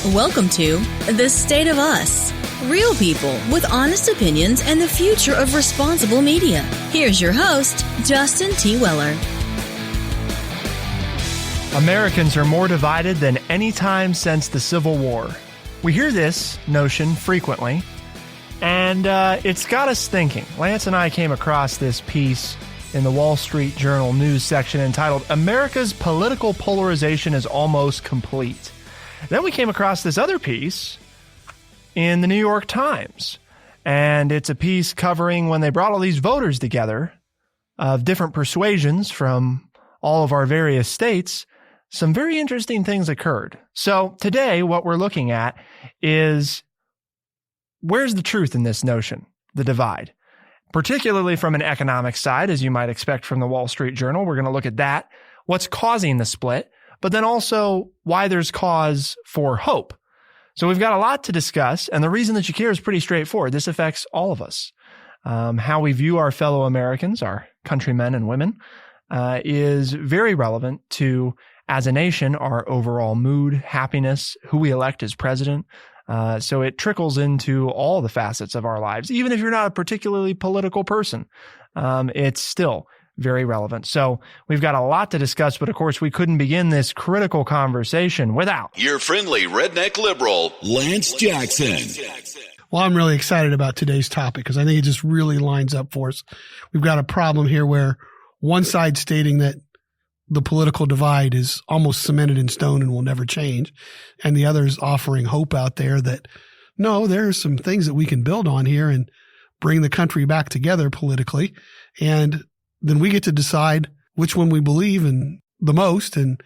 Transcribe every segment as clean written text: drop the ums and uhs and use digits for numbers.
Welcome to The State of Us. Real people with honest opinions and the future of responsible media. Here's your host, Justin T. Weller. Americans are more divided than any time since the Civil War. We hear this notion frequently, and it's got us thinking. Lance and I came across this piece in the Wall Street Journal news section entitled, "America's Political Polarization is Almost Complete." Then we came across this other piece in the New York Times, and it's a piece covering when they brought all these voters together of different persuasions from all of our various states. Some very interesting things occurred. So today, what we're looking at is where's the truth in this notion, the divide, particularly from an economic side, as you might expect from the Wall Street Journal. We're going to look at that, what's causing the split, but then also why there's cause for hope. So we've got a lot to discuss, and the reason that you care is pretty straightforward. This affects all of us. How we view our fellow Americans, our countrymen and women, is very relevant to, as a nation, our overall mood, happiness, who we elect as president. So it trickles into all the facets of our lives. Even if you're not a particularly political person, it's still very relevant. So we've got a lot to discuss, but of course we couldn't begin this critical conversation without your friendly redneck liberal, Lance Jackson. Well, I'm really excited about today's topic because I think it just really lines up for us. We've got a problem here where one side stating that the political divide is almost cemented in stone and will never change, and the other is offering hope out there that, no, there are some things that we can build on here and bring the country back together politically. And then we get to decide which one we believe in the most and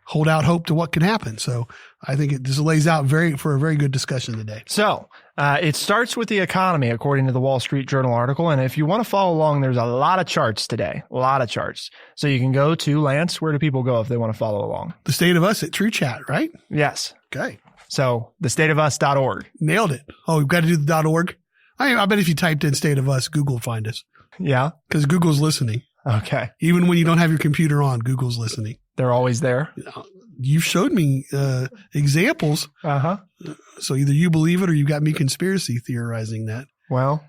hold out hope to what can happen. So I think it just lays out for a very good discussion today. So it starts with the economy, according to the Wall Street Journal article. And if you want to follow along, there's a lot of charts today, a lot of charts. So you can go to, Lance, where do people go if they want to follow along? The State of Us at TrueChat, right? Yes. Okay. So thestateofus.org. Nailed it. Oh, we've got to do the .org. I bet if you typed in State of Us, Google will find us. Yeah. Because Google's listening. Okay. Even when you don't have your computer on, Google's listening. They're always there. You showed me examples. Uh-huh. So either you believe it or you got me conspiracy theorizing that. Well,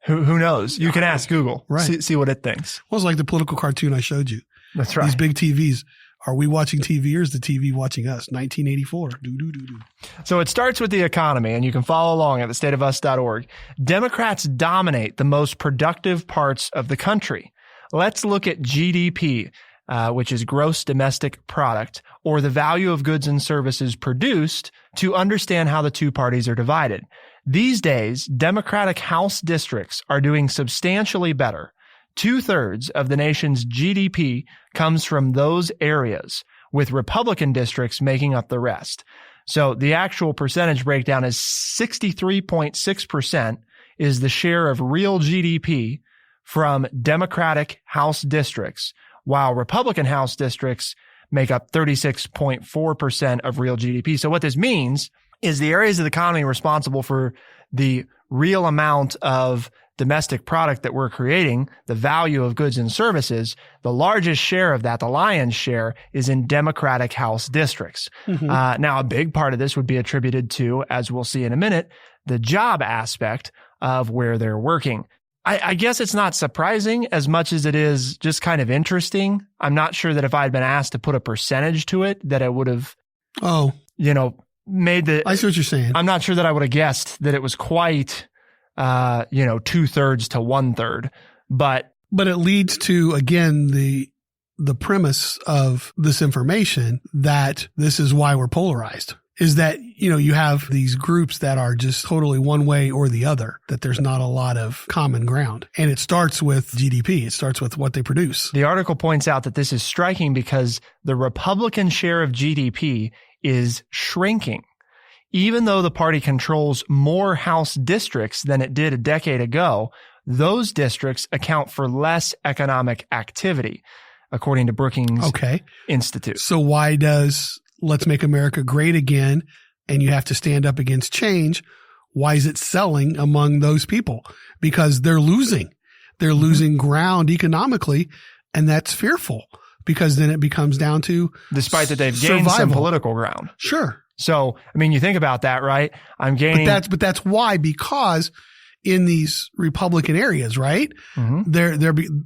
who knows? You can ask Google. Right. See what it thinks. Well, it's like the political cartoon I showed you. That's right. These big TVs. Are we watching TV or is the TV watching us? 1984. So it starts with the economy, and you can follow along at thestateofus.org. Democrats dominate the most productive parts of the country. Let's look at GDP, which is gross domestic product, or the value of goods and services produced, to understand how the two parties are divided. These days, Democratic House districts are doing substantially better. 2/3 of the nation's GDP comes from those areas, with Republican districts making up the rest. So the actual percentage breakdown is 63.6% is the share of real GDP from Democratic House districts, while Republican House districts make up 36.4% of real GDP. So what this means is the areas of the economy responsible for the real amount of domestic product that we're creating, the value of goods and services, the largest share of that, the lion's share, is in Democratic House districts. Mm-hmm. Now, a big part of this would be attributed to, as we'll see in a minute, the job aspect of where they're working. I guess it's not surprising as much as it is just kind of interesting. I'm not sure that if I had been asked to put a percentage to it, that I would have, made the... I see what you're saying. I'm not sure that I would have guessed that it was quite... 2/3 to 1/3, but it leads to, again, the premise of this information that this is why we're polarized, is that, you have these groups that are just totally one way or the other, that there's not a lot of common ground. And it starts with GDP. It starts with what they produce. The article points out that this is striking because the Republican share of GDP is shrinking. Even though the party controls more House districts than it did a decade ago, those districts account for less economic activity, according to Brookings Institute. So why does Let's Make America Great Again, and you have to stand up against change, why is it selling among those people? Because they're losing. They're losing ground economically, and that's fearful because then it becomes down to despite that they've gained some political ground. Sure. So, I mean, you think about that, right? I'm gaining. But that's why, because in these Republican areas, right? Mm-hmm.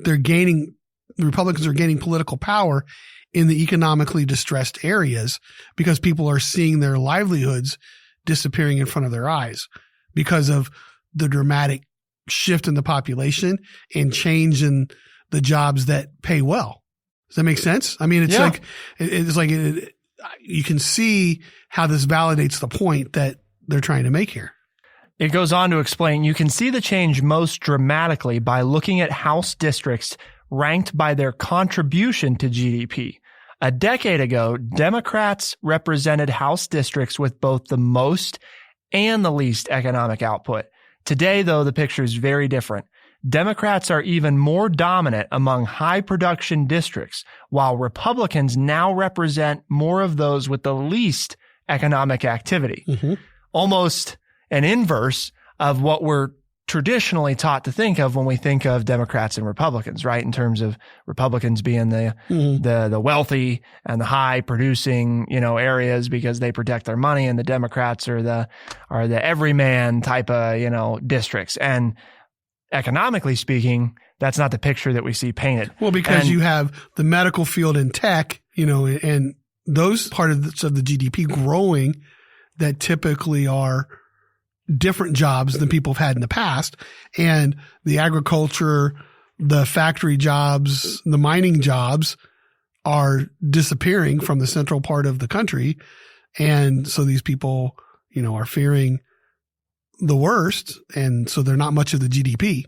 They're gaining, the Republicans are gaining political power in the economically distressed areas because people are seeing their livelihoods disappearing in front of their eyes because of the dramatic shift in the population and change in the jobs that pay well. Does that make sense? I mean, you can see how this validates the point that they're trying to make here. It goes on to explain, you can see the change most dramatically by looking at House districts ranked by their contribution to GDP. A decade ago, Democrats represented House districts with both the most and the least economic output. Today, though, the picture is very different. Democrats are even more dominant among high production districts, while Republicans now represent more of those with the least economic activity. Mm-hmm. Almost an inverse of what we're traditionally taught to think of when we think of Democrats and Republicans, right? In terms of Republicans being the wealthy and the high producing, areas because they protect their money, and the Democrats are the everyman type of, districts. And economically speaking, that's not the picture that we see painted. Well, because you have the medical field and tech, and those parts of the GDP growing that typically are different jobs than people have had in the past. And the agriculture, the factory jobs, the mining jobs are disappearing from the central part of the country. And so these people, are fearing the worst. And so they're not much of the GDP,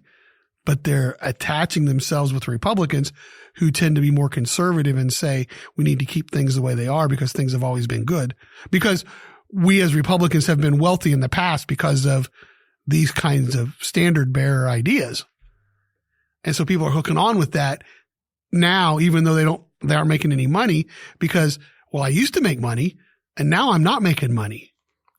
but they're attaching themselves with Republicans who tend to be more conservative and say, we need to keep things the way they are because things have always been good. Because we as Republicans have been wealthy in the past because of these kinds of standard bearer ideas. And so people are hooking on with that now, even though they aren't making any money because, well, I used to make money and now I'm not making money.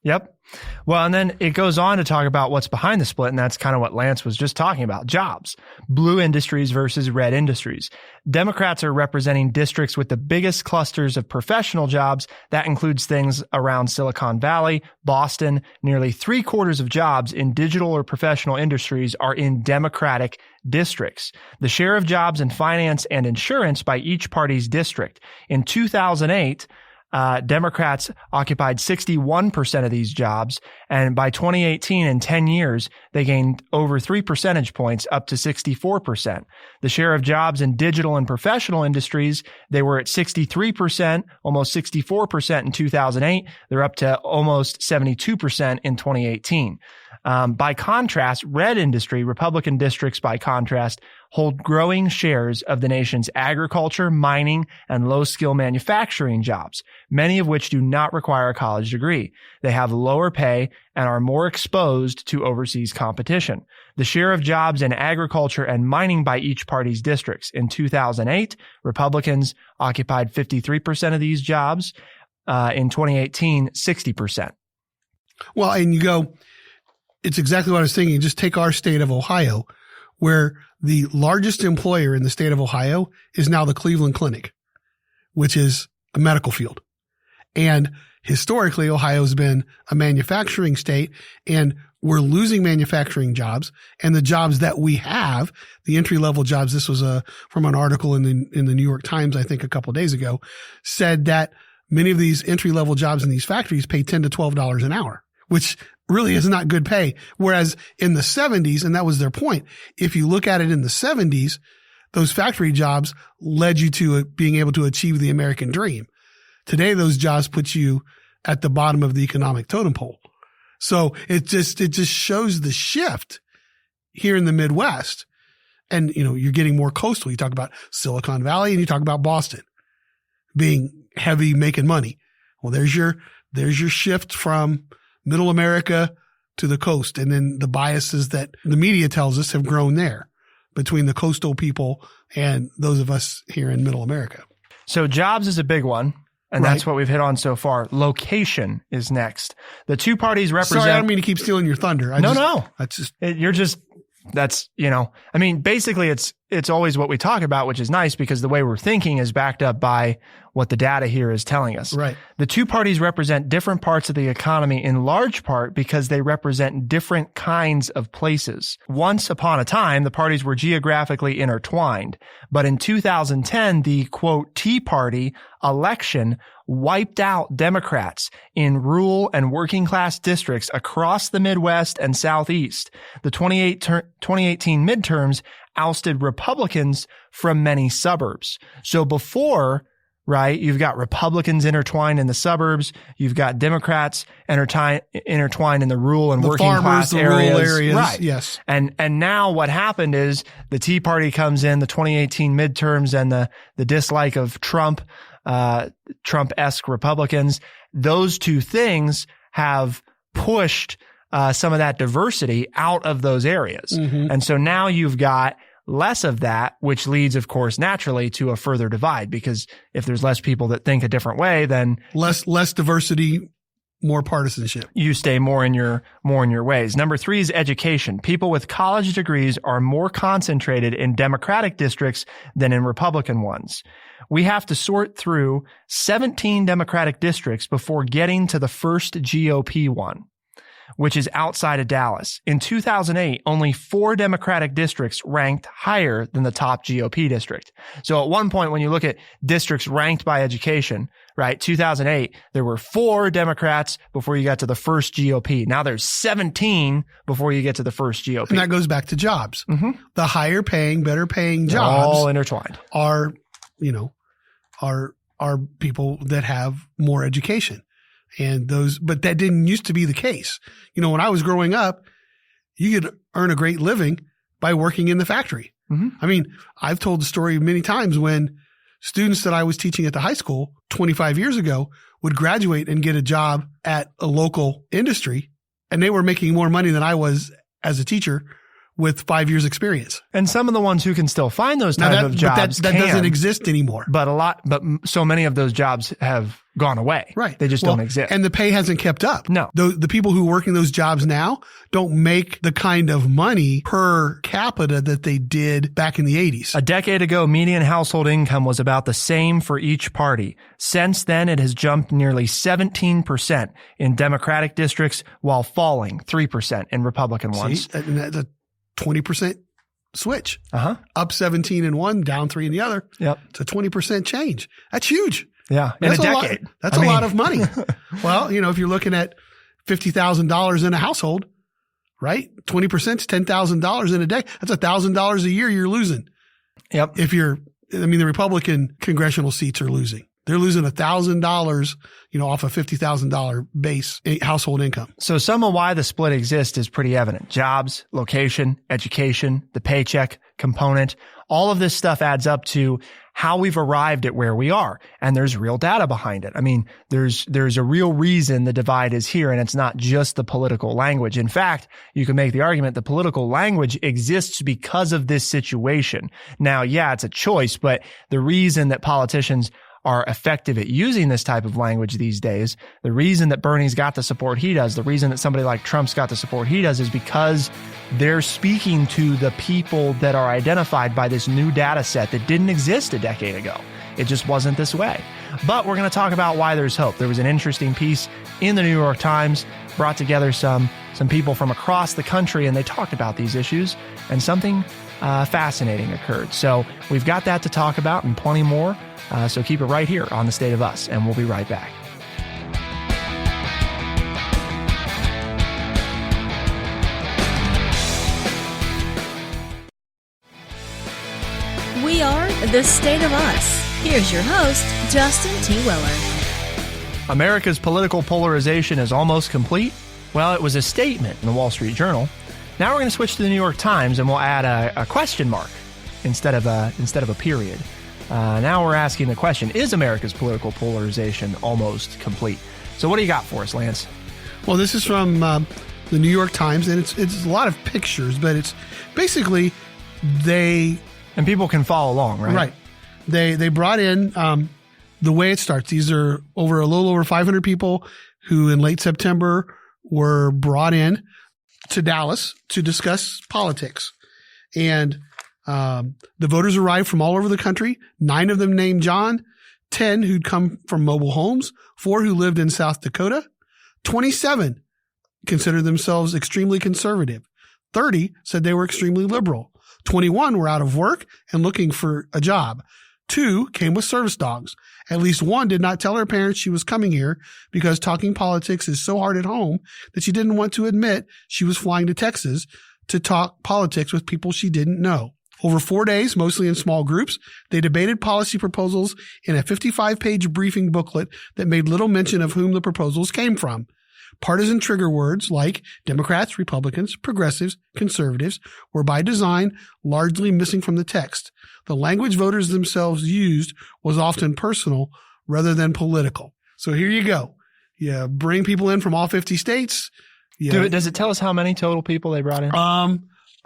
Yep. Well, and then it goes on to talk about what's behind the split, and that's kind of what Lance was just talking about, jobs. Blue industries versus red industries. Democrats are representing districts with the biggest clusters of professional jobs. That includes things around Silicon Valley, Boston. Nearly 3/4 of jobs in digital or professional industries are in Democratic districts. The share of jobs in finance and insurance by each party's district. In 2008, Democrats occupied 61% of these jobs. And by 2018, in 10 years, they gained over 3 percentage points up to 64%. The share of jobs in digital and professional industries, they were at 63%, almost 64% in 2008. They're up to almost 72% in 2018. By contrast, red industry, Republican districts, by contrast, hold growing shares of the nation's agriculture, mining, and low-skill manufacturing jobs, many of which do not require a college degree. They have lower pay and are more exposed to overseas competition. The share of jobs in agriculture and mining by each party's districts. In 2008, Republicans occupied 53% of these jobs. In 2018, 60%. Well, and it's exactly what I was thinking. Just take our state of Ohio, where the largest employer in the state of Ohio is now the Cleveland Clinic, which is a medical field. And historically, Ohio's been a manufacturing state, and we're losing manufacturing jobs. And the jobs that we have, the entry-level jobs, this was from an article in the New York Times, I think a couple of days ago, said that many of these entry-level jobs in these factories pay $10 to $12 an hour, which really is not good pay. Whereas in the 70s, and that was their point, if you look at it in the 70s, those factory jobs led you to being able to achieve the American dream. Today, those jobs put you at the bottom of the economic totem pole. So it just shows the shift here in the Midwest. And, you're getting more coastal. You talk about Silicon Valley and you talk about Boston being heavy, making money. Well, there's your shift from middle America to the coast. And then the biases that the media tells us have grown there between the coastal people and those of us here in middle America. So jobs is a big one. And right. That's what we've hit on so far. Location is next. The two parties represent. Sorry, I don't mean to keep stealing your thunder. Basically it's always what we talk about, which is nice because the way we're thinking is backed up by what the data here is telling us. Right. The two parties represent different parts of the economy in large part because they represent different kinds of places. Once upon a time, the parties were geographically intertwined, but in 2010, the quote Tea Party election wiped out Democrats in rural and working class districts across the Midwest and Southeast. The 2018 midterms ousted Republicans from many suburbs. So before, right, you've got Republicans intertwined in the suburbs. You've got Democrats intertwined in the rural and working class areas. Rural areas. Right. Yes. And now what happened is the Tea Party comes in, the 2018 midterms, and the dislike of Trump-esque Republicans. Those two things have pushed some of that diversity out of those areas. Mm-hmm. And so now you've got less of that, which leads, of course, naturally to a further divide, because if there's less people that think a different way, then less diversity, more partisanship. You stay more in your ways. Number 3 is education. People with college degrees are more concentrated in Democratic districts than in Republican ones. We have to sort through 17 Democratic districts before getting to the first GOP one, which is outside of Dallas. In 2008, only 4 Democratic districts ranked higher than the top GOP district. So at one point, when you look at districts ranked by education, right, 2008, there were 4 Democrats before you got to the first GOP. Now there's 17 before you get to the first GOP. And that goes back to jobs. Mm-hmm. The higher paying, better paying They're jobs all intertwined are people that have more education. But that didn't used to be the case. When I was growing up, you could earn a great living by working in the factory. Mm-hmm. I mean, I've told the story many times when students that I was teaching at the high school 25 years ago would graduate and get a job at a local industry, and they were making more money than I was as a teacher with 5 years experience. And some of the ones who can still find those type of jobs that doesn't exist anymore. But so many of those jobs have gone away. Right. They just don't exist. And the pay hasn't kept up. No. The people who are working those jobs now don't make the kind of money per capita that they did back in the 80s. A decade ago, median household income was about the same for each party. Since then, it has jumped nearly 17% in Democratic districts while falling 3% in Republican ones. That's a 20% switch. Uh-huh. Up 17 in one, down 3 in the other. Yep. It's a 20% change. That's huge. Yeah. In a decade. That's a lot of money. Well, if you're looking at $50,000 in a household, right? 20% is $10,000 in a day. That's $1,000 a year you're losing. Yep. The Republican congressional seats are losing. They're losing $1,000, off a $50,000 base household income. So some of why the split exists is pretty evident. Jobs, location, education, the paycheck component, all of this stuff adds up to how we've arrived at where we are. And there's real data behind it. I mean, there's a real reason the divide is here, and it's not just the political language. In fact, you can make the argument the political language exists because of this situation. Now, yeah, it's a choice, but the reason that politicians are effective at using this type of language these days, the reason that Bernie's got the support he does, the reason that somebody like Trump's got the support he does is because they're speaking to the people that are identified by this new data set that didn't exist a decade ago. It just wasn't this way. But we're going to talk about why there's hope. There was an interesting piece in the New York Times, brought together some people from across the country, and they talked about these issues, and something fascinating occurred. So we've got that to talk about and plenty more. So keep it right here on The State of Us, and we'll be right back. We are The State of Us. Here's your host, Justin T. Weller. America's political polarization is almost complete. Well, it was a statement in the Wall Street Journal. Now we're going to switch to the New York Times, and we'll add a question mark instead of a period. Now we're asking the question, is America's political polarization almost complete? So what do you got for us, Lance? Well, this is from the New York Times, and it's a lot of pictures, but it's basically And people can follow along, right? Right. They brought in the way it starts. These are a little over 500 people who in late September were brought in to Dallas to discuss politics. And the voters arrived from all over the country. 9 of them named John. 10 who'd come from mobile homes, 4 who lived in South Dakota, 27 considered themselves extremely conservative, 30 said they were extremely liberal, 21 were out of work and looking for a job, 2 came with service dogs. At least 1 did not tell her parents she was coming here because talking politics is so hard at home that she didn't want to admit she was flying to Texas to talk politics with people she didn't know. Over 4 days, mostly in small groups, they debated policy proposals in a 55-page briefing booklet that made little mention of whom the proposals came from. Partisan trigger words like Democrats, Republicans, progressives, conservatives were by design largely missing from the text. The language voters themselves used was often personal rather than political. So here you go. You bring people in from all 50 states. Does it tell us how many total people they brought in?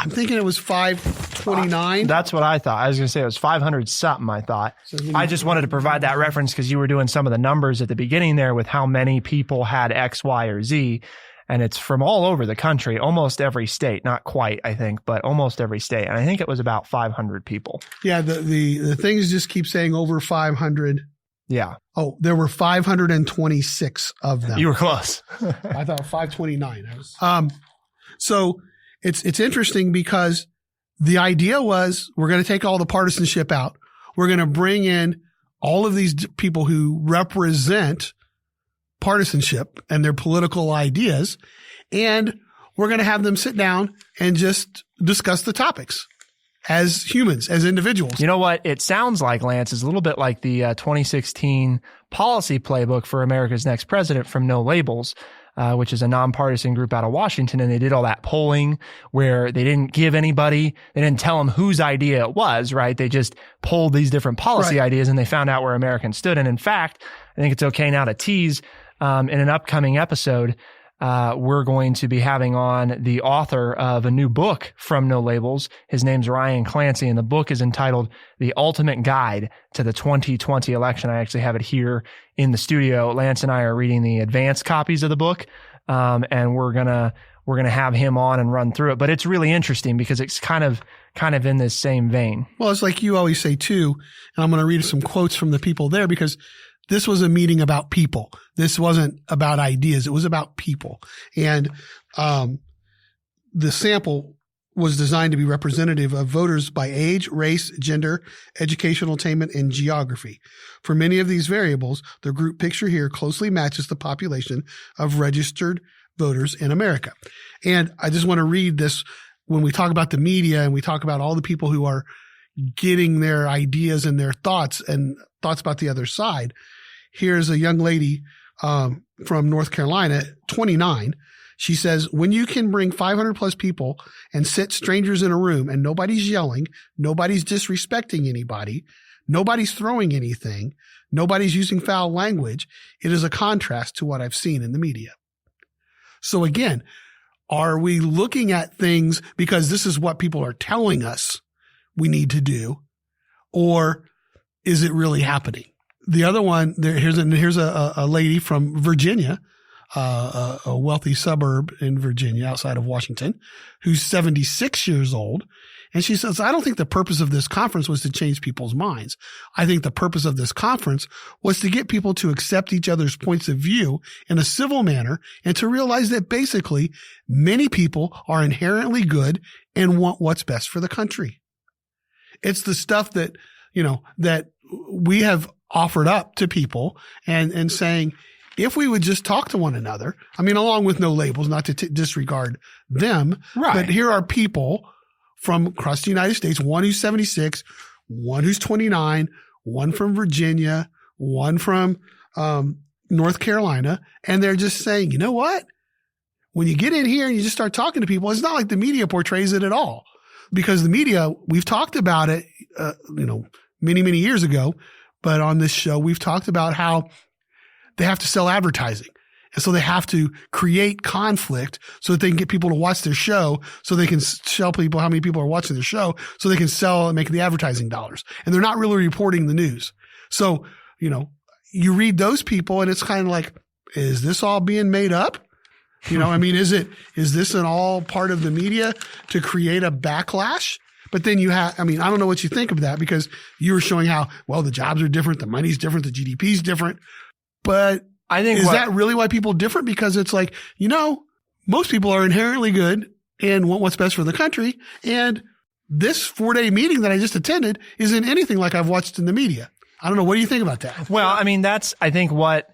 I'm thinking it was 529. That's what I thought. I was going to say it was 500 something, I thought. I just wanted to provide that reference because you were doing some of the numbers at the beginning there with how many people had X, Y, or Z. And it's from all over the country, almost every state. Not quite, I think, but almost every state. And I think it was about 500 people. Yeah, the things just keep saying over 500. Yeah. Oh, there were 526 of them. You were close. I thought 529. So it's interesting because the idea was we're going to take all the partisanship out. We're going to bring in all of these people who represent partisanship and their political ideas, and we're going to have them sit down and just discuss the topics as humans, as individuals. You know what? It sounds like, Lance, is a little bit like the 2016 policy playbook for America's Next President from No Labels, which is a nonpartisan group out of Washington. And they did all that polling where they didn't give anybody, they didn't tell them whose idea it was, right? They just polled these different policy ideas and they found out where Americans stood. And in fact, I think it's okay now to tease, in an upcoming episode, we're going to be having on the author of a new book from No Labels. His name's Ryan Clancy, and the book is entitled The Ultimate Guide to the 2020 Election. I actually have it here in the studio. Lance and I are reading the advanced copies of the book, and we're gonna have him on and run through it. But it's really interesting because it's kind of in this same vein. Well, it's like you always say too, and I'm going to read some quotes from the people there because this was a meeting about people. This wasn't about ideas. It was about people. And the sample was designed to be representative of voters by age, race, gender, educational attainment, and geography. For many of these variables, the group picture here closely matches the population of registered voters in America. And I just want to read this when we talk about the media and we talk about all the people who are getting their ideas and their thoughts about the other side. Here's a young lady from North Carolina, 29. She says, when you can bring 500 plus people and sit strangers in a room and nobody's yelling, nobody's disrespecting anybody, nobody's throwing anything, nobody's using foul language, it is a contrast to what I've seen in the media. So again, are we looking at things because this is what people are telling us we need to do, or is it really happening? The other one, here's a lady from Virginia, a wealthy suburb in Virginia outside of Washington, who's 76 years old. And she says, I don't think the purpose of this conference was to change people's minds. I think the purpose of this conference was to get people to accept each other's points of view in a civil manner and to realize that basically many people are inherently good and want what's best for the country. It's the stuff that, that we have offered up to people and saying, if we would just talk to one another, along with No Labels, not to disregard them, right. But here are people from across the United States, one who's 76, one who's 29, one from Virginia, one from North Carolina, and they're just saying, you know what? When you get in here and you just start talking to people, it's not like the media portrays it at all. Because the media, we've talked about it, many, many years ago, but on this show, we've talked about how they have to sell advertising. And so they have to create conflict so that they can get people to watch their show, so they can tell people how many people are watching their show, so they can sell and make the advertising dollars. And they're not really reporting the news. So, you read those people and it's kind of like, is this all being made up? Is this an all part of the media to create a backlash? But then you have, I don't know what you think of that, because you were showing how, well, the jobs are different, the money's different, the GDP's different. But I think is that really why people are different? Because it's like, most people are inherently good and want what's best for the country. And this 4-day meeting that I just attended isn't anything like I've watched in the media. I don't know. What do you think about that? Well, that's, I think what,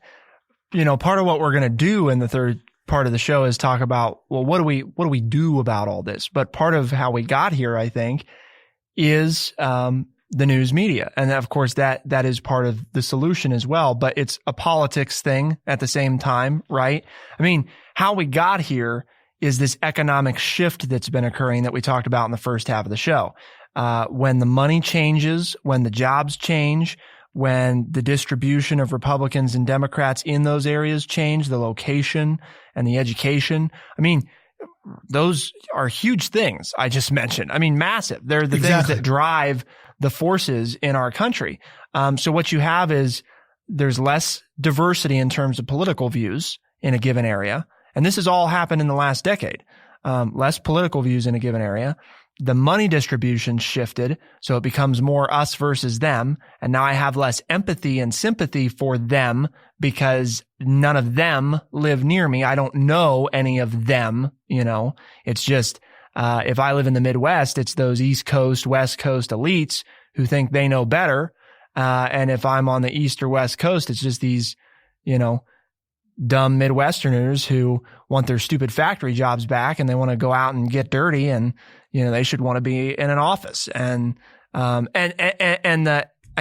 part of what we're going to do in the third part of the show is talk about, well, what do we do about all this? But part of how we got here, I think, is, the news media. And of course that is part of the solution as well, but it's a politics thing at the same time, right? How we got here is this economic shift that's been occurring that we talked about in the first half of the show. When the money changes, when the jobs change, when the distribution of Republicans and Democrats in those areas change, the location and the education. Those are huge things I just mentioned. Massive. They're the things that drive the forces in our country. So what you have is there's less diversity in terms of political views in a given area. And this has all happened in the last decade. Less political views in a given area. The money distribution shifted, so it becomes more us versus them. And now I have less empathy and sympathy for them because none of them live near me. I don't know any of them, It's just, if I live in the Midwest, it's those East Coast, West Coast elites who think they know better. And if I'm on the East or West Coast, it's just these, dumb Midwesterners who want their stupid factory jobs back and they want to go out and get dirty and, they should want to be in an office. And I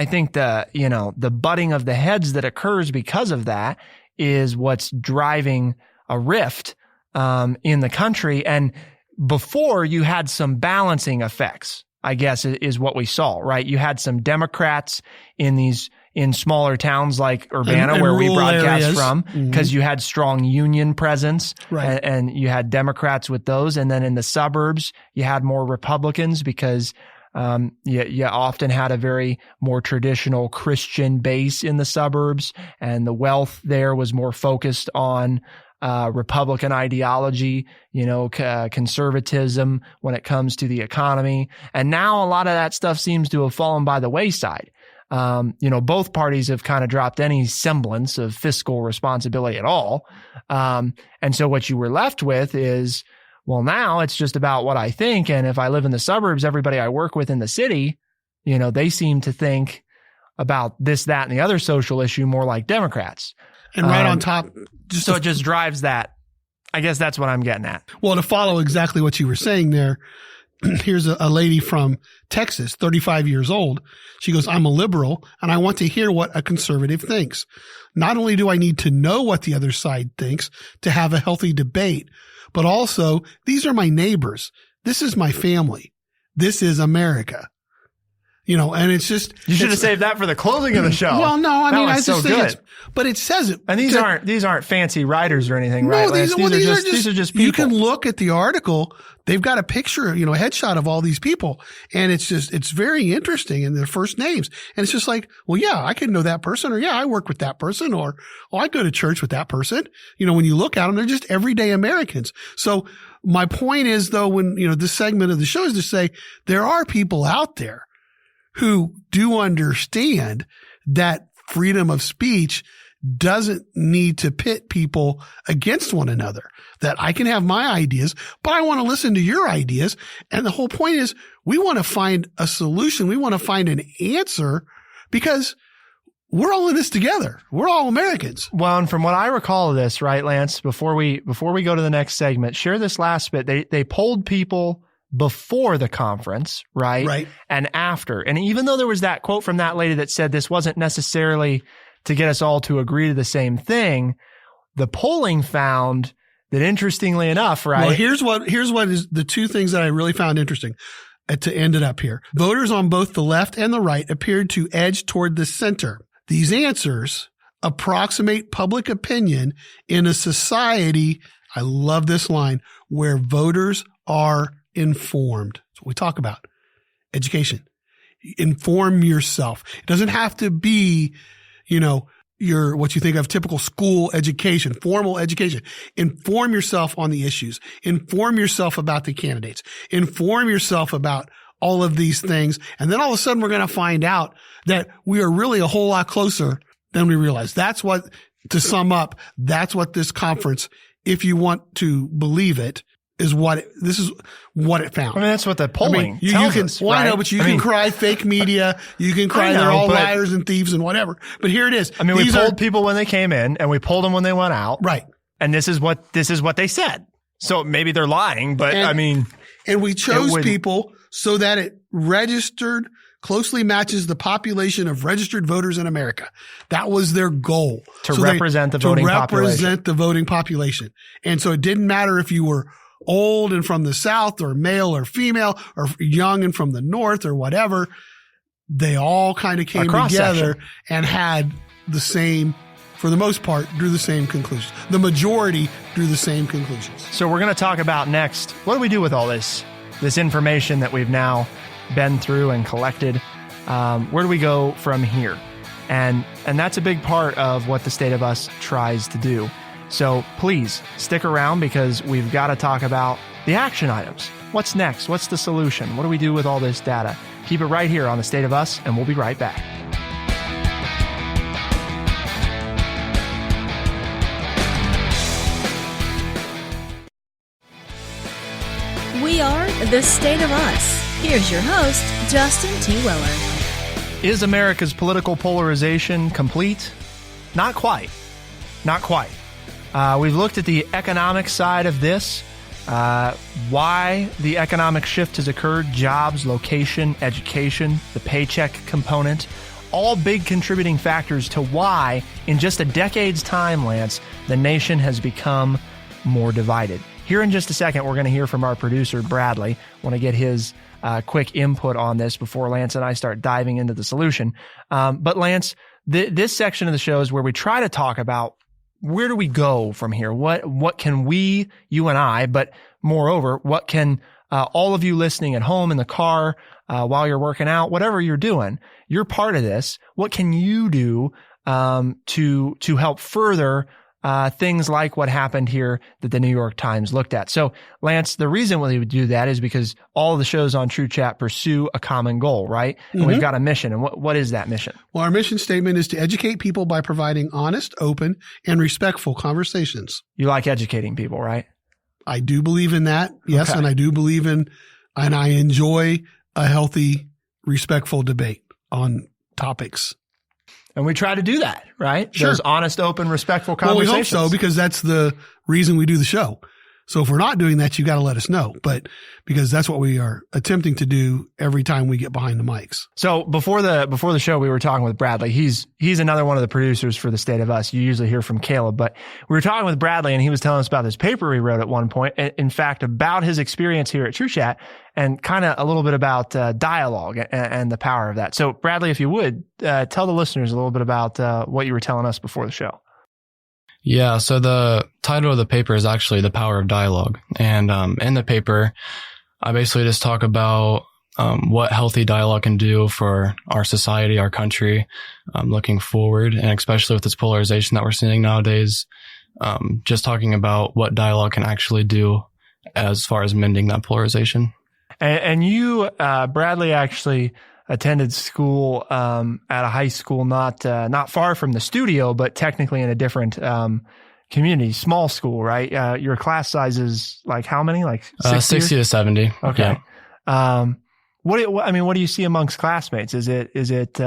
think the butting of the heads that occurs because of that is what's driving a rift, in the country. And before you had some balancing effects, I guess is what we saw, right? You had some Democrats in smaller towns like Urbana, where we broadcast areas from, because you had strong union presence, right? And you had Democrats with those. And then in the suburbs, you had more Republicans because you often had a very more traditional Christian base in the suburbs, and the wealth there was more focused on Republican ideology, conservatism when it comes to the economy. And now a lot of that stuff seems to have fallen by the wayside. Both parties have kind of dropped any semblance of fiscal responsibility at all. And so what you were left with is, well, now it's just about what I think. And if I live in the suburbs, everybody I work with in the city, they seem to think about this, that, and the other social issue more like Democrats. And right on top. So it just drives that. I guess that's what I'm getting at. Well, to follow exactly what you were saying there, here's a lady from Texas, 35 years old. She goes, I'm a liberal and I want to hear what a conservative thinks. Not only do I need to know what the other side thinks to have a healthy debate, but also these are my neighbors. This is my family. This is America. And it's just, you should have saved that for the closing of the show. Well, no, I just think but it says it. And these aren't fancy writers or anything, right? No, these are just people. You can look at the article. They've got a picture, a headshot of all these people. And it's very interesting in their first names. And it's just like, well, yeah, I could know that person, or yeah, I work with that person, or, oh, I go to church with that person. When you look at them, they're just everyday Americans. So my point is, though, when, this segment of the show is to say there are people out there who do understand that freedom of speech doesn't need to pit people against one another, that I can have my ideas, but I want to listen to your ideas. And the whole point is we want to find a solution. We want to find an answer because we're all in this together. We're all Americans. Well, and from what I recall of this, right, Lance, before we go to the next segment, share this last bit. They polled people before the conference, right? Right. And after. And even though there was that quote from that lady that said this wasn't necessarily to get us all to agree to the same thing, the polling found that, interestingly enough, right? Well, here's what is the two things that I really found interesting to end it up here. Voters on both the left and the right appeared to edge toward the center. These answers approximate public opinion in a society, I love this line, where voters are informed. That's what we talk about. Education. Inform yourself. It doesn't have to be, your, what you think of typical school education, formal education. Inform yourself on the issues. Inform yourself about the candidates. Inform yourself about all of these things. And then all of a sudden we're going to find out that we are really a whole lot closer than we realize. That's what, to sum up, that's what this conference, if you want to believe it, is what this is what it found. I mean, that's what the polling you tells can, us, well, right? I know, but you can cry fake media. You can cry they're all liars and thieves and whatever. But here it is. I mean, we polled people when they came in and we polled them when they went out. Right. And this is what they said. So maybe they're lying, but and we chose people so that it registered closely matches the population of registered voters in America. That was their goal. To represent the voting population. And so it didn't matter if you were old and from the South or male or female or young and from the North or whatever. They all kind of came together and had the same, for the most part, drew the same conclusions. The majority drew the same conclusions. So we're going to talk about next, what do we do with all this information that we've now been through and collected? Where do we go from here? And that's a big part of what the State of Us tries to do. So please stick around because we've got to talk about the action items. What's next? What's the solution? What do we do with all this data? Keep it right here on the State of Us, and we'll be right back. We are the State of Us. Here's your host, Justin T. Weller. Is America's political polarization complete? Not quite. Not quite. We've looked at the economic side of this, why the economic shift has occurred, jobs, location, education, the paycheck component, all big contributing factors to why, in just a decade's time, Lance, the nation has become more divided. Here in just a second, we're going to hear from our producer, Bradley. I want to get his quick input on this before Lance and I start diving into the solution. But Lance, this section of the show is where we try to talk about where do we go from here? What can we, you and I, but moreover, what can all of you listening at home, in the car, while you're working out, whatever you're doing, you're part of this. What can you do to help further things like what happened here that the New York Times looked at? So, Lance, the reason we would do that is because all of the shows on TrueChat pursue a common goal, right? And we've got a mission. And what is that mission? Well, our mission statement is to educate people by providing honest, open, and respectful conversations. You like educating people, right? I do believe in that. Yes. Okay. And I do believe in, and I enjoy a healthy, respectful debate on topics. And we try to do that, right? Sure. Those honest, open, respectful conversations. Well, we hope so, because that's the reason we do the show. So if we're not doing that, you got to let us know. But because that's what we are attempting to do every time we get behind the mics. So before the show, we were talking with Bradley. He's another one of the producers for the State of Us. You usually hear from Caleb, but we were talking with Bradley, and he was telling us about this paper he wrote at one point. In fact, about his experience here at TrueChat, and kind of a little bit about dialogue and the power of that. So Bradley, if you would, tell the listeners a little bit about what you were telling us before the show. Yeah, so the title of the paper is actually The Power of Dialogue. And in the paper, I basically just talk about what healthy dialogue can do for our society, our country, looking forward, and especially with this polarization that we're seeing nowadays, just talking about what dialogue can actually do as far as mending that polarization. And you, Bradley, actually attended school at a high school not far from the studio, but technically in a different community, small school, right? Your class size is like how many? Like 60 to 70. Okay. Yeah. What do you see amongst classmates? Is it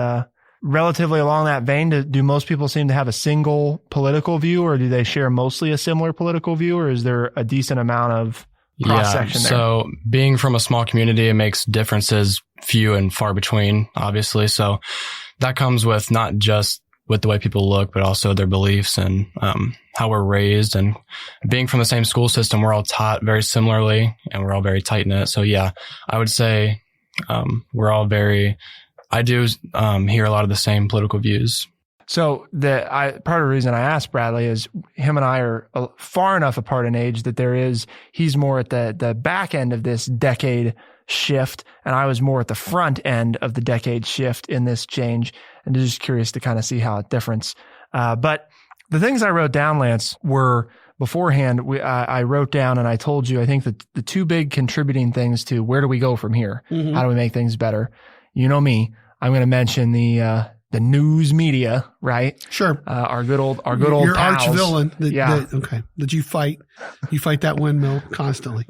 relatively along that vein? Do most people seem to have a single political view, or do they share mostly a similar political view, or is there a decent amount of cross-section there? So being from a small community, it makes differences few and far between, obviously. So that comes with not just with the way people look, but also their beliefs and how we're raised. And being from the same school system, we're all taught very similarly, and we're all very tight-knit. So yeah, I would say we're all I do hear a lot of the same political views. So part of the reason I asked Bradley is him and I are far enough apart in age that he's more at the back end of this decade shift, and I was more at the front end of the decade shift in this change, and just curious to kind of see how it differs. But the things I wrote down, Lance, were beforehand, I wrote down and I told you, I think that the two big contributing things to where do we go from here? Mhm. How do we make things better? You know me, I'm going to mention the news media, right? Sure. Our good old Your pals. arch villain. Yeah. That you fight that windmill constantly.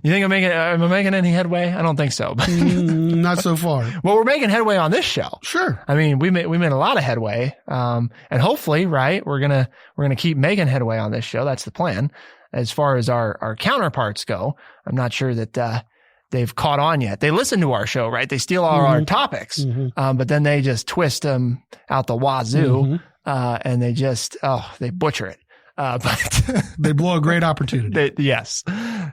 You think am I making any headway? I don't think so. Not so far. Well, we're making headway on this show. Sure. I mean, we made a lot of headway. And hopefully, right, we're going to keep making headway on this show. That's the plan. As far as our counterparts go, I'm not sure that, they've caught on yet. They listen to our show, right? They steal all our topics, but then they just twist them out the wazoo, and they butcher it. But they blow a great opportunity. Yes,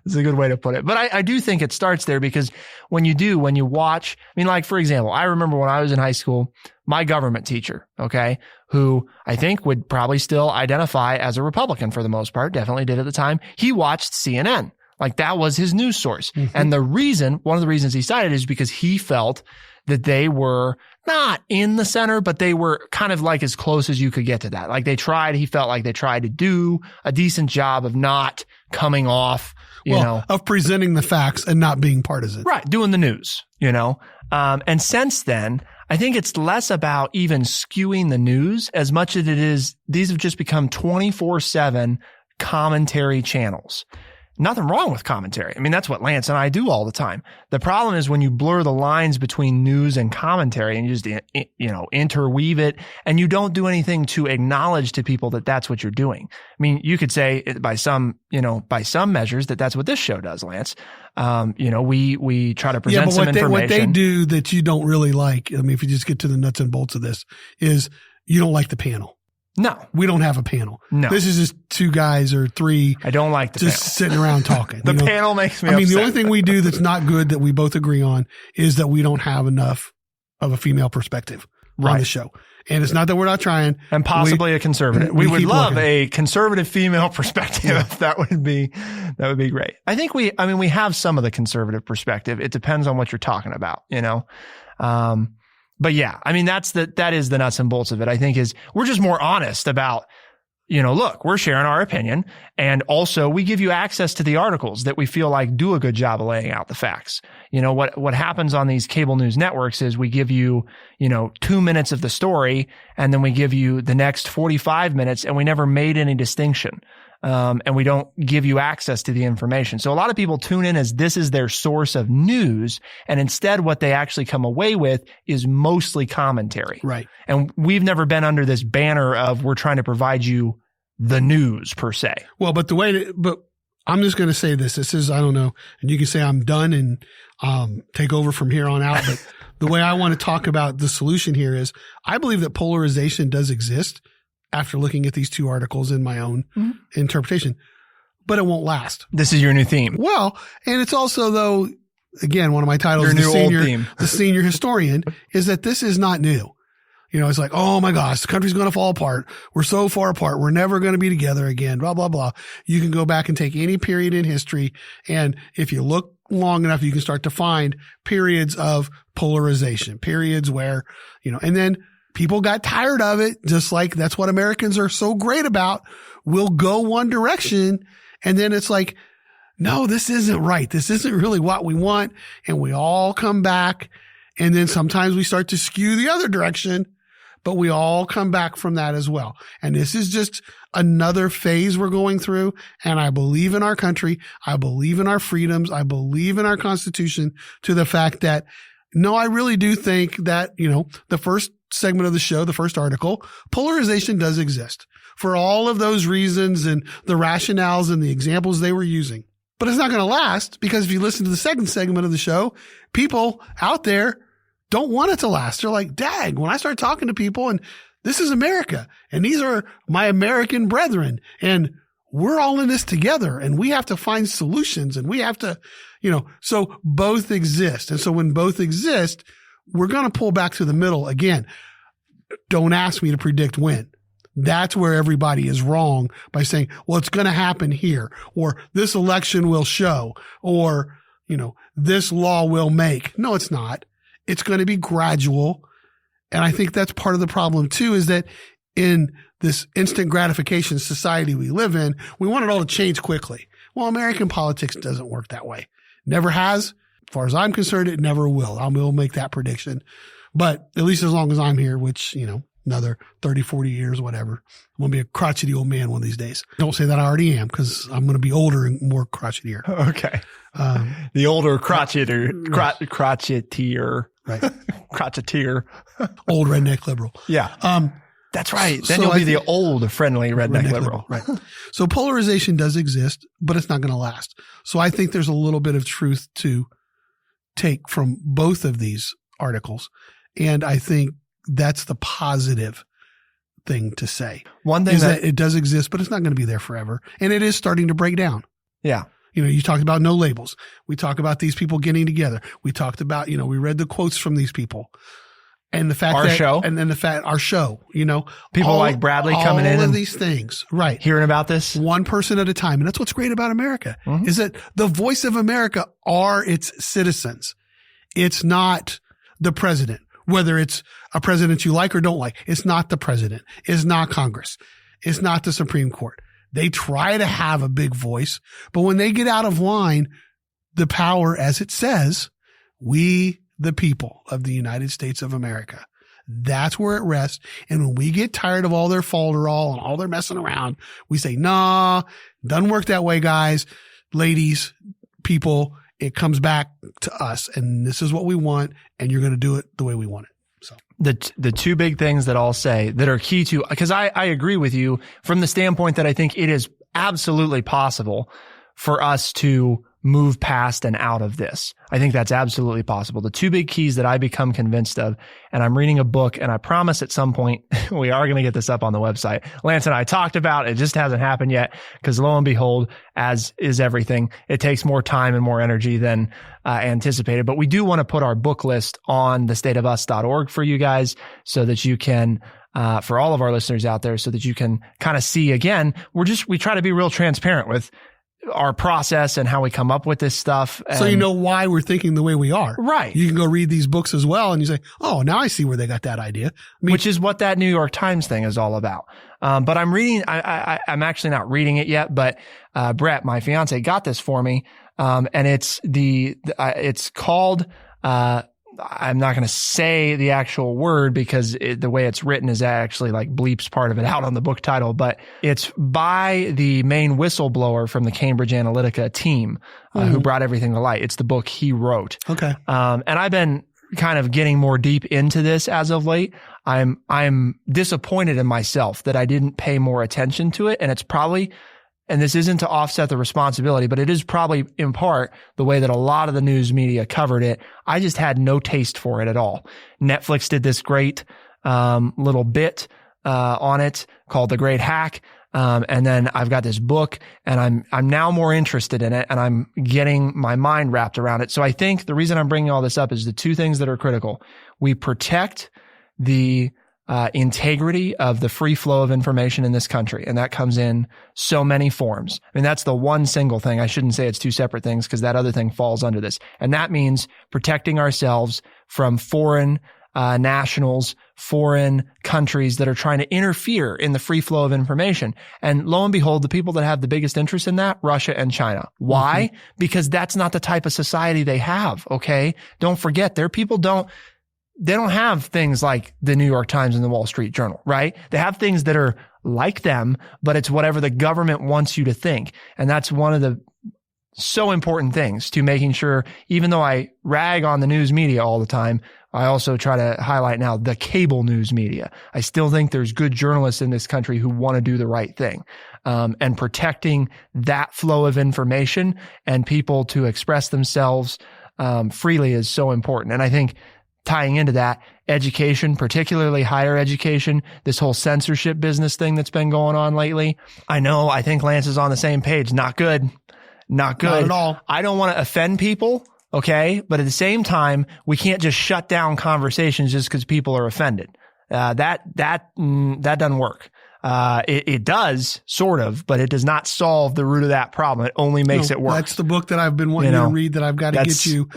it's a good way to put it. But I do think it starts there because when you watch, I mean, like, for example, I remember when I was in high school, my government teacher, okay, who I think would probably still identify as a Republican for the most part, definitely did at the time. He watched CNN. Like, that was his news source. And one of the reasons he cited is because he felt that they were not in the center, but they were kind of like as close as you could get to that. Like, he felt like they tried to do a decent job of not coming off, of presenting the facts and not being partisan. Right. Doing the news, and since then, I think it's less about even skewing the news as much as it is, these have just become 24/7 commentary channels. Nothing wrong with commentary. I mean, that's what Lance and I do all the time. The problem is when you blur the lines between news and commentary and you just, interweave it, and you don't do anything to acknowledge to people that that's what you're doing. I mean, you could say by some measures that's what this show does, Lance. We try to present some information. What they do that you don't really like, I mean, if you just get to the nuts and bolts of this, is you don't like the panel. No, we don't have a panel. No, this is just two guys or three. I don't like the just panel. Sitting around talking. The panel makes me upset. The only thing we do that's not good that we both agree on is that we don't have enough of a female perspective on the show. And it's not that we're not trying. And possibly a conservative. We would love a conservative female perspective. Yeah. That would be great. I think we have some of the conservative perspective. It depends on what you're talking about, But yeah, I mean, that is the nuts and bolts of it. I think we're just more honest about, look, we're sharing our opinion, and also we give you access to the articles that we feel like do a good job of laying out the facts. What happens on these cable news networks is we give you, 2 minutes of the story, and then we give you the next 45 minutes, and we never made any distinction. And we don't give you access to the information. So a lot of people tune in as this is their source of news. And instead, what they actually come away with is mostly commentary. Right. And we've never been under this banner of we're trying to provide you the news per se. Well, but I'm just going to say this. This is, I don't know, and you can say I'm done and take over from here on out. But the way I want to talk about the solution here is I believe that polarization does exist after looking at these two articles in my own interpretation, but it won't last. This is your new theme. Well, and it's also, though, again, one of my titles, the senior historian, is that this is not new. It's like, oh my gosh, the country's going to fall apart. We're so far apart. We're never going to be together again, blah, blah, blah. You can go back and take any period in history. And if you look long enough, you can start to find periods of polarization, periods where, and then people got tired of it, just like that's what Americans are so great about. We'll go one direction, and then it's like, no, this isn't right. This isn't really what we want. And we all come back, and then sometimes we start to skew the other direction, but we all come back from that as well. And this is just another phase we're going through. And I believe in our country. I believe in our freedoms. I believe in our Constitution, to the fact that, no, I really do think that, the first segment of the show, the first article, polarization does exist for all of those reasons and the rationales and the examples they were using. But it's not going to last, because if you listen to the second segment of the show, people out there don't want it to last. They're like, dang, when I start talking to people, and this is America, and these are my American brethren, and we're all in this together, and we have to find solutions, and we have to, so both exist. And so when both exist, we're going to pull back to the middle. Again, don't ask me to predict when. That's where everybody is wrong by saying, well, it's going to happen here, or this election will show, or, this law will make. No, it's not. It's going to be gradual. And I think that's part of the problem too, is that in this instant gratification society we live in, we want it all to change quickly. Well, American politics doesn't work that way. Never has. As far as I'm concerned, it never will. I will make that prediction. But at least as long as I'm here, which, another 30, 40 years, whatever, I'm going to be a crotchety old man one of these days. Don't say that I already am, because I'm going to be older and more crotchetier. Okay. The older crotcheteer. Right. Crotcheteer. Old redneck liberal. Yeah. That's right. Then you'll be the old friendly redneck liberal. Right. So polarization does exist, but it's not going to last. So I think there's a little bit of truth to take from both of these articles. And I think that's the positive thing to say. One thing is that it does exist, but it's not going to be there forever. And it is starting to break down. Yeah. You talked about no labels. We talk about these people getting together. We talked about, we read the quotes from these people. And the fact our show, people like Bradley coming in, all of and these things, right? Hearing about this one person at a time. And that's what's great about America is that the voice of America are its citizens. It's not the president, whether it's a president you like or don't like. It's not the president. It's not Congress. It's not the Supreme Court. They try to have a big voice, but when they get out of line, the power, as it says, we the people of the United States of America. That's where it rests. And when we get tired of all their falderall and all their messing around, we say, nah, doesn't work that way, guys, ladies, people. It comes back to us, and this is what we want, and you're going to do it the way we want it. So the two big things that I'll say that are key to, because I agree with you from the standpoint that I think it is absolutely possible for us to move past and out of this. I think that's absolutely possible. The two big keys that I become convinced of, and I'm reading a book, and I promise at some point we are going to get this up on the website. Lance and I talked about it. It just hasn't happened yet because lo and behold, as is everything, it takes more time and more energy than anticipated. But we do want to put our book list on thestateofus.org for you guys so that you can for all of our listeners out there, so that you can kind of see again, we try to be real transparent with our process and how we come up with this stuff. So you know why we're thinking the way we are. Right. You can go read these books as well and you say, oh, now I see where they got that idea. Which is what that New York Times thing is all about. But I'm reading, I'm actually not reading it yet, but Brett, my fiance, got this for me. And it's called, I'm not going to say the actual word because the way it's written is actually like bleeps part of it out on the book title, but it's by the main whistleblower from the Cambridge Analytica team who brought everything to light. It's the book he wrote. Okay. And I've been kind of getting more deep into this as of late. I'm disappointed in myself that I didn't pay more attention to it. And it's probably, and this isn't to offset the responsibility, but it is probably in part the way that a lot of the news media covered it. I just had no taste for it at all. Netflix did this great little bit on it called The Great Hack. And then I've got this book and I'm now more interested in it and I'm getting my mind wrapped around it. So I think the reason I'm bringing all this up is the two things that are critical. We protect the integrity of the free flow of information in this country. And that comes in so many forms. I mean, that's the one single thing. I shouldn't say it's two separate things because that other thing falls under this. And that means protecting ourselves from foreign nationals, foreign countries that are trying to interfere in the free flow of information. And lo and behold, the people that have the biggest interest in that, Russia and China. Why? Mm-hmm. Because that's not the type of society they have. Okay. Don't forget, their people they don't have things like the New York Times and the Wall Street Journal, right? They have things that are like them, but it's whatever the government wants you to think. And that's one of the so important things to making sure, even though I rag on the news media all the time, I also try to highlight now the cable news media. I still think there's good journalists in this country who want to do the right thing. And protecting that flow of information and people to express themselves freely is so important. And I think tying into that, education, particularly higher education, this whole censorship business thing that's been going on lately. I think Lance is on the same page. Not good. Not good. Not at all. I don't want to offend people. Okay. But at the same time, we can't just shut down conversations just because people are offended. That doesn't work. It does, sort of, but it does not solve the root of that problem. It only makes it worse. That's the book that I've been wanting you to read that I've got to get you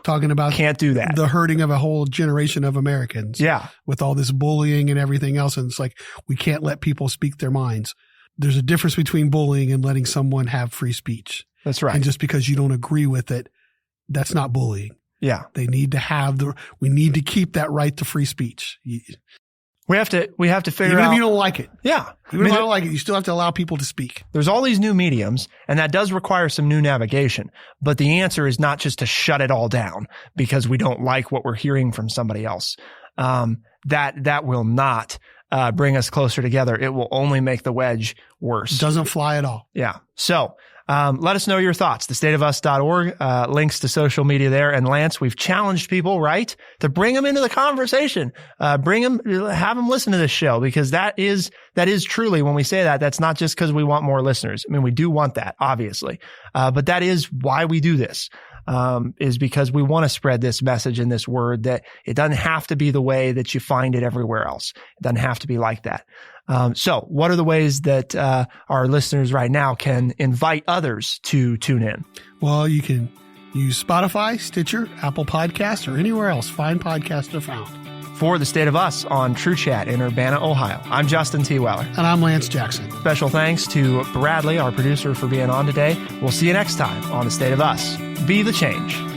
talking about. Can't do that. The hurting of a whole generation of Americans. Yeah. With all this bullying and everything else. And it's like, we can't let people speak their minds. There's a difference between bullying and letting someone have free speech. That's right. And just because you don't agree with it, that's not bullying. Yeah. They need to have we need to keep that right to free speech. We have to figure Even out. if you don't like it. Yeah. Even if I don't like it, you still have to allow people to speak. There's all these new mediums, and that does require some new navigation. But the answer is not just to shut it all down because we don't like what we're hearing from somebody else. That will not bring us closer together. It will only make the wedge worse. It doesn't fly at all. Yeah. So let us know your thoughts. thestateofus.org, links to social media there. And Lance, we've challenged people, right, to bring them into the conversation. Have them listen to this show, because that is truly, when we say that, that's not just because we want more listeners. I mean, we do want that, obviously. But that is why we do this. Is because we want to spread this message and this word that it doesn't have to be the way that you find it everywhere else. It doesn't have to be like that. So what are the ways that our listeners right now can invite others to tune in? Well, you can use Spotify, Stitcher, Apple Podcasts, or anywhere else fine podcasts are found. For The State of Us on TrueChat in Urbana, Ohio, I'm Justin T. Weller. And I'm Lance Jackson. Special thanks to Bradley, our producer, for being on today. We'll see you next time on The State of Us. Be the change.